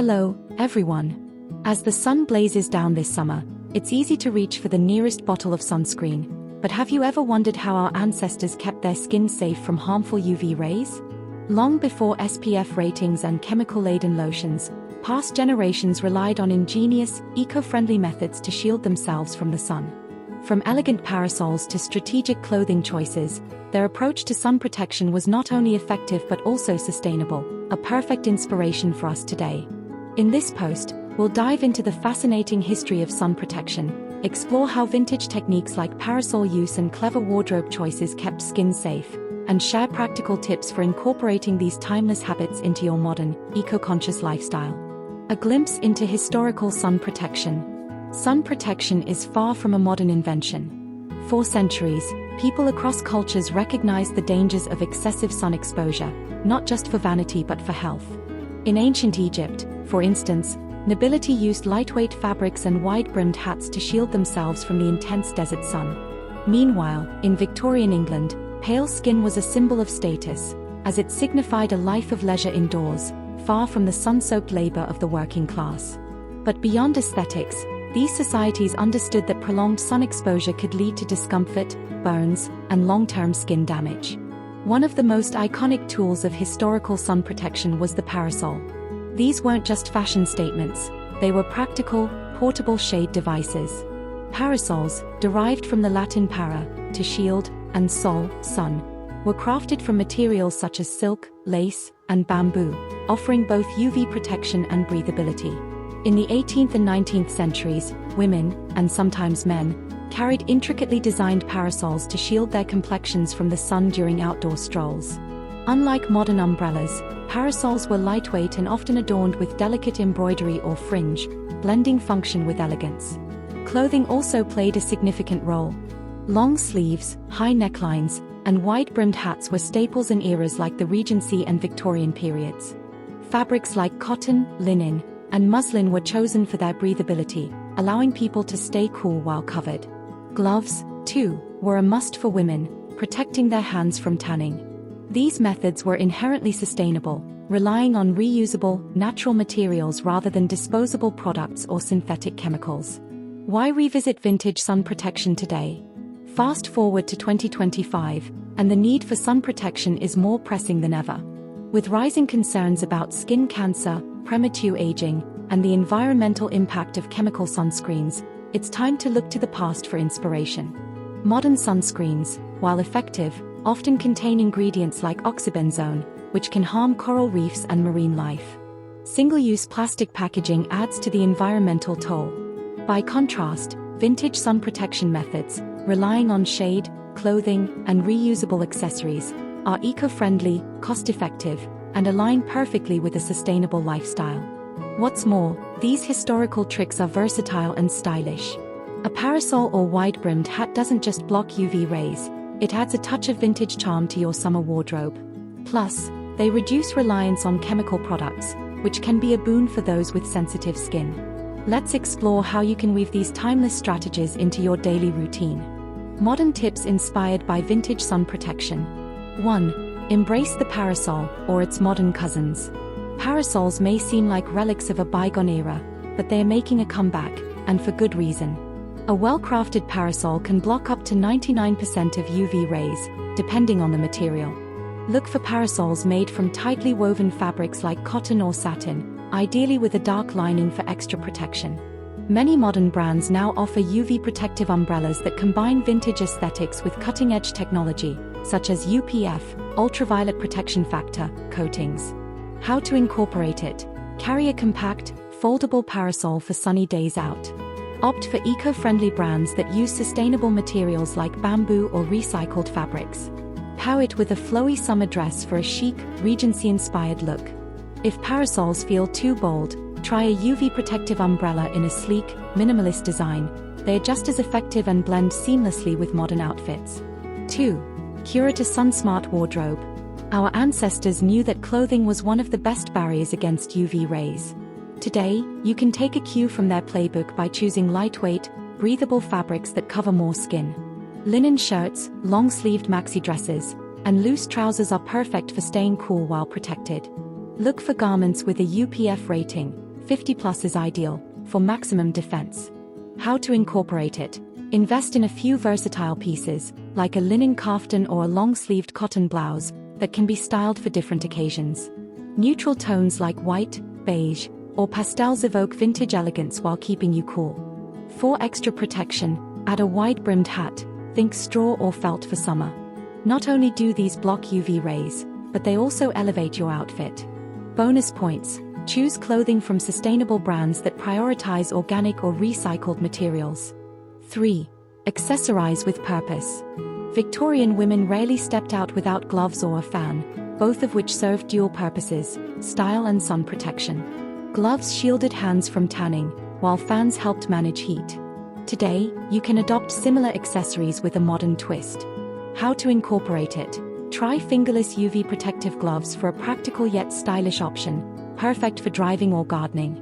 Hello, everyone. As the sun blazes down this summer, it's easy to reach for the nearest bottle of sunscreen. But have you ever wondered how our ancestors kept their skin safe from harmful UV rays? Long before SPF ratings and chemical-laden lotions, past generations relied on ingenious, eco-friendly methods to shield themselves from the sun. From elegant parasols to strategic clothing choices, their approach to sun protection was not only effective but also sustainable, a perfect inspiration for us today. In this post, we'll dive into the fascinating history of sun protection, explore how vintage techniques like parasol use and clever wardrobe choices kept skin safe, and share practical tips for incorporating these timeless habits into your modern, eco-conscious lifestyle. A glimpse into historical sun protection. Sun protection is far from a modern invention. For centuries, people across cultures recognized the dangers of excessive sun exposure, not just for vanity but for health. In ancient Egypt, for instance, nobility used lightweight fabrics and wide-brimmed hats to shield themselves from the intense desert sun. Meanwhile, in Victorian England, pale skin was a symbol of status, as it signified a life of leisure indoors, far from the sun-soaked labor of the working class. But beyond aesthetics, these societies understood that prolonged sun exposure could lead to discomfort, burns, and long-term skin damage. One of the most iconic tools of historical sun protection was the parasol. These weren't just fashion statements, they were practical, portable shade devices. Parasols, derived from the Latin para, to shield, and sol, sun, were crafted from materials such as silk, lace, and bamboo, offering both UV protection and breathability. In the 18th and 19th centuries, women, and sometimes men, carried intricately designed parasols to shield their complexions from the sun during outdoor strolls. Unlike modern umbrellas, parasols were lightweight and often adorned with delicate embroidery or fringe, blending function with elegance. Clothing also played a significant role. Long sleeves, high necklines, and wide-brimmed hats were staples in eras like the Regency and Victorian periods. Fabrics like cotton, linen, and muslin were chosen for their breathability, allowing people to stay cool while covered. Gloves, too, were a must for women, protecting their hands from tanning. These methods were inherently sustainable, relying on reusable, natural materials rather than disposable products or synthetic chemicals. Why revisit vintage sun protection today? Fast forward to 2025, and the need for sun protection is more pressing than ever. With rising concerns about skin cancer, premature aging, and the environmental impact of chemical sunscreens, it's time to look to the past for inspiration. Modern sunscreens, while effective, often contain ingredients like oxybenzone, which can harm coral reefs and marine life. Single-use plastic packaging adds to the environmental toll. By contrast, vintage sun protection methods, relying on shade, clothing, and reusable accessories, are eco-friendly, cost-effective, and align perfectly with a sustainable lifestyle. What's more, these historical tricks are versatile and stylish. A parasol or wide-brimmed hat doesn't just block UV rays, it adds a touch of vintage charm to your summer wardrobe. Plus, they reduce reliance on chemical products, which can be a boon for those with sensitive skin. Let's explore how you can weave these timeless strategies into your daily routine. Modern tips inspired by vintage sun protection. 1. Embrace the parasol, or its modern cousins. Parasols may seem like relics of a bygone era, but they are making a comeback, and for good reason. A well-crafted parasol can block up to 99% of UV rays, depending on the material. Look for parasols made from tightly woven fabrics like cotton or satin, ideally with a dark lining for extra protection. Many modern brands now offer UV protective umbrellas that combine vintage aesthetics with cutting-edge technology, such as UPF, ultraviolet protection factor, coatings. How to incorporate it? Carry a compact, foldable parasol for sunny days out. Opt for eco-friendly brands that use sustainable materials like bamboo or recycled fabrics. Pair it with a flowy summer dress for a chic, Regency-inspired look. If parasols feel too bold, try a UV protective umbrella in a sleek, minimalist design. They are just as effective and blend seamlessly with modern outfits. 2. Curate a sun-smart wardrobe. Our ancestors knew that clothing was one of the best barriers against UV rays. Today, you can take a cue from their playbook by choosing lightweight, breathable fabrics that cover more skin. Linen shirts, long-sleeved maxi dresses, and loose trousers are perfect for staying cool while protected. Look for garments with a UPF rating, 50 plus is ideal, for maximum defense. How to incorporate it? Invest in a few versatile pieces, like a linen kaftan or a long-sleeved cotton blouse, that can be styled for different occasions. Neutral tones like white, beige, or pastels evoke vintage elegance while keeping you cool. For extra protection, add a wide-brimmed hat, think straw or felt for summer. Not only do these block UV rays, but they also elevate your outfit. Bonus points: choose clothing from sustainable brands that prioritize organic or recycled materials. 3. Accessorize with purpose. Victorian women rarely stepped out without gloves or a fan, both of which served dual purposes: style and sun protection. Gloves shielded hands from tanning, while fans helped manage heat. Today, you can adopt similar accessories with a modern twist. How to incorporate it? Try fingerless UV protective gloves for a practical yet stylish option, perfect for driving or gardening.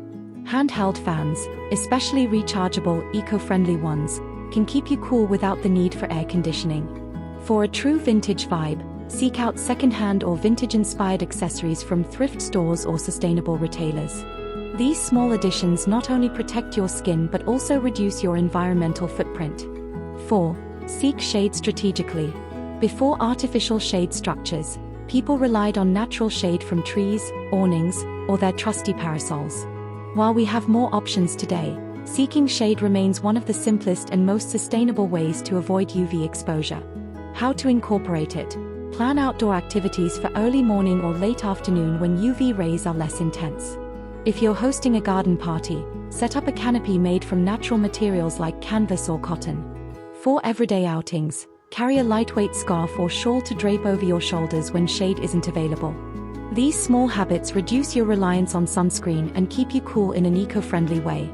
Handheld fans, especially rechargeable, eco-friendly ones, can keep you cool without the need for air conditioning. For a true vintage vibe, seek out second-hand or vintage-inspired accessories from thrift stores or sustainable retailers. These small additions not only protect your skin but also reduce your environmental footprint. 4. Seek shade strategically. Before artificial shade structures, people relied on natural shade from trees, awnings, or their trusty parasols. While we have more options today, seeking shade remains one of the simplest and most sustainable ways to avoid UV exposure. How to incorporate it? Plan outdoor activities for early morning or late afternoon when UV rays are less intense. If you're hosting a garden party, set up a canopy made from natural materials like canvas or cotton. For everyday outings, carry a lightweight scarf or shawl to drape over your shoulders when shade isn't available. These small habits reduce your reliance on sunscreen and keep you cool in an eco-friendly way.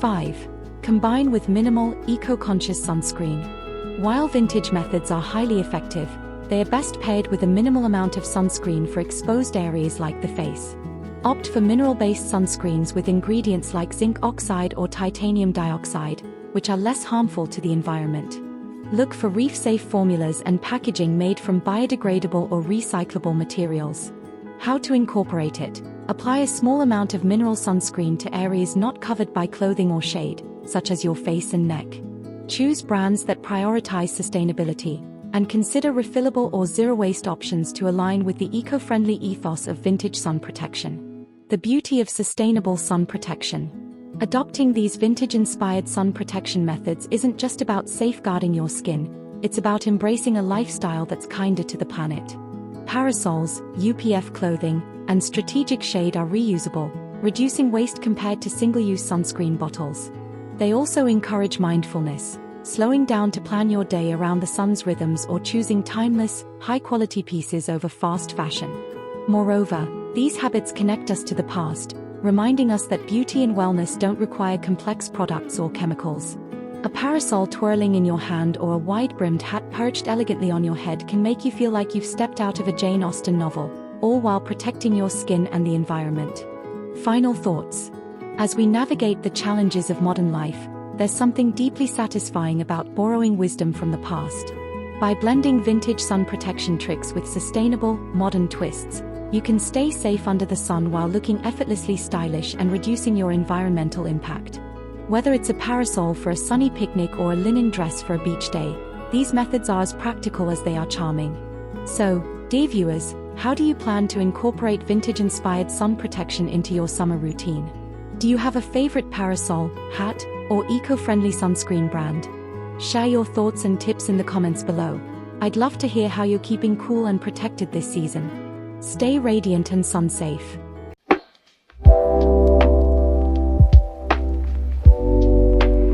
5. Combine with minimal, eco-conscious sunscreen. While vintage methods are highly effective, they are best paired with a minimal amount of sunscreen for exposed areas like the face. Opt for mineral-based sunscreens with ingredients like zinc oxide or titanium dioxide, which are less harmful to the environment. Look for reef-safe formulas and packaging made from biodegradable or recyclable materials. How to incorporate it? Apply a small amount of mineral sunscreen to areas not covered by clothing or shade, such as your face and neck. Choose brands that prioritize sustainability, and consider refillable or zero-waste options to align with the eco-friendly ethos of vintage sun protection. The beauty of sustainable sun protection. Adopting these vintage-inspired sun protection methods isn't just about safeguarding your skin, it's about embracing a lifestyle that's kinder to the planet. Parasols, UPF clothing, and strategic shade are reusable, reducing waste compared to single-use sunscreen bottles. They also encourage mindfulness, slowing down to plan your day around the sun's rhythms or choosing timeless, high-quality pieces over fast fashion. Moreover, these habits connect us to the past, reminding us that beauty and wellness don't require complex products or chemicals. A parasol twirling in your hand or a wide-brimmed hat perched elegantly on your head can make you feel like you've stepped out of a Jane Austen novel, all while protecting your skin and the environment. Final thoughts. As we navigate the challenges of modern life, there's something deeply satisfying about borrowing wisdom from the past. By blending vintage sun protection tricks with sustainable, modern twists, you can stay safe under the sun while looking effortlessly stylish and reducing your environmental impact. Whether it's a parasol for a sunny picnic or a linen dress for a beach day, these methods are as practical as they are charming. So, dear viewers, how do you plan to incorporate vintage-inspired sun protection into your summer routine? Do you have a favorite parasol, hat, or eco-friendly sunscreen brand? Share your thoughts and tips in the comments below. I'd love to hear how you're keeping cool and protected this season. Stay radiant and sun safe.